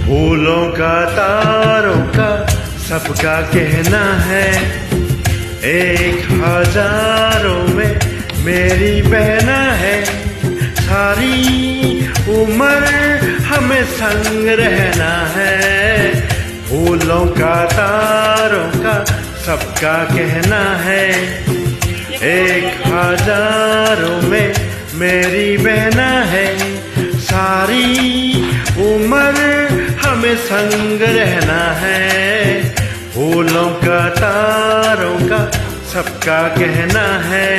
फूलों का तारों का सबका कहना है, एक हजारों में मेरी बहना है। सारी उम्र हमें संग रहना है। फूलों का तारों का सबका कहना है, एक हजारों में मेरी बहना है। सारी उम्र हमें संग रहना है। फूलों का तारों का सबका कहना है।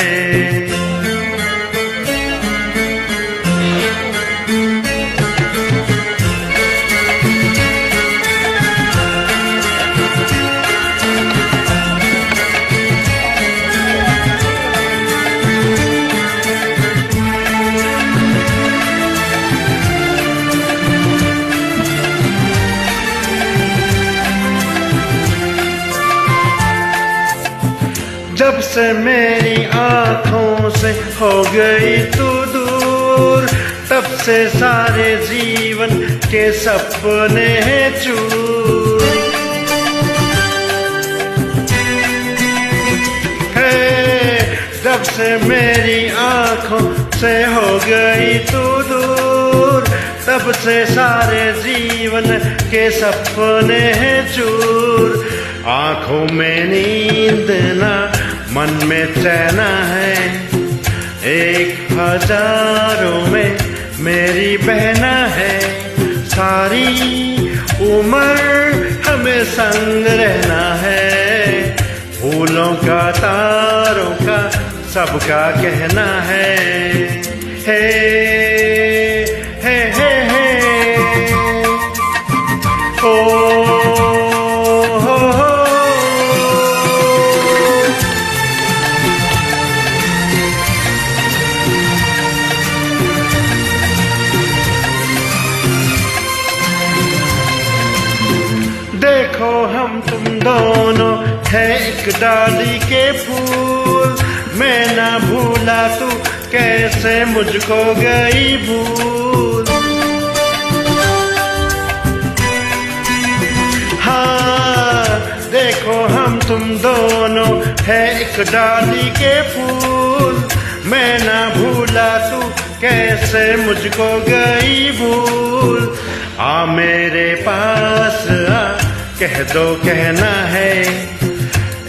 जब से मेरी आँखों से हो गई तू दूर, तब से सारे जीवन के सपने चूर। जब से मेरी आँखों से हो गई तू दूर, तब से सारे जीवन के सपने चूर। आँखों में नींद ना, मन में चैन है, एक हजारों में मेरी बहना है। सारी उम्र हमें संग रहना है। फूलों का तारों का सबका कहना है। हे हे हे हे ओ देखो हम तुम दोनों है एक डाली के फूल। मैं ना भूला तू कैसे मुझको गई भूल। हाँ देखो हम तुम दोनों है एक डाली के फूल। मैं ना भूला तू कैसे मुझको गई भूल। आ मेरे पास आ, कह दो कहना है,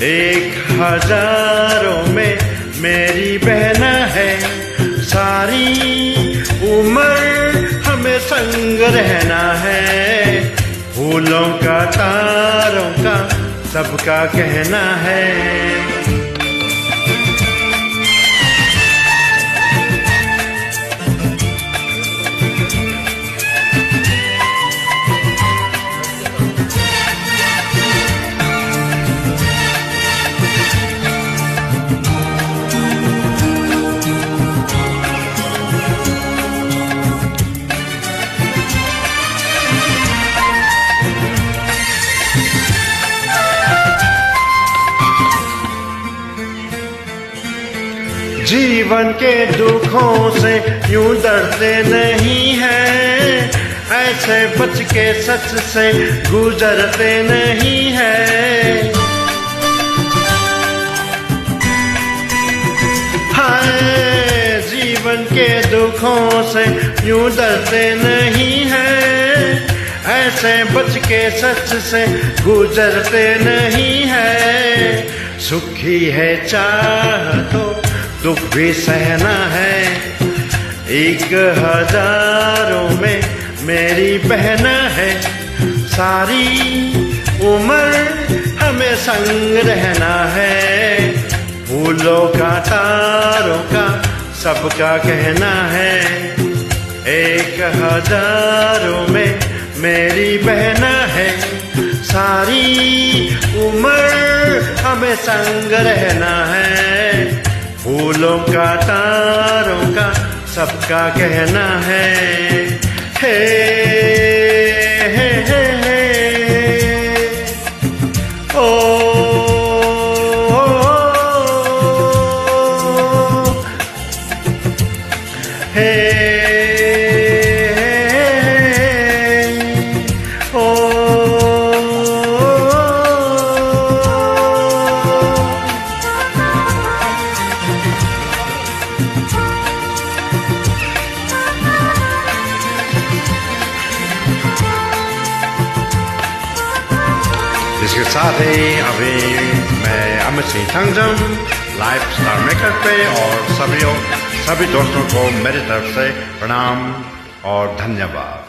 एक हजारों में मेरी बहना है। सारी उम्र हमें संग रहना है। फूलों का तारों का सबका कहना है। जीवन के दुखों से यूं डरते नहीं हैं, ऐसे बच के सच से गुजरते नहीं हैं। हाय जीवन के दुखों से यूं डरते नहीं हैं, ऐसे बच के सच से गुजरते नहीं है। सुखी है चाह तो दुख भी सहना है, 1000 में मेरी बहन है। सारी उम्र हमें संग रहना है, फूलों का तारों का सबका कहना है। 1000 में मेरी बहन है, सारी उम्र हमें संग रहना है, फूलों का तारों का सबका कहना है। हे हे हे हे ओ हे इसके साथ ही अभी मैं Amit Singh Tangjam live StarMaker पे और सभी दोस्तों को मेरी तरफ से प्रणाम और धन्यवाद।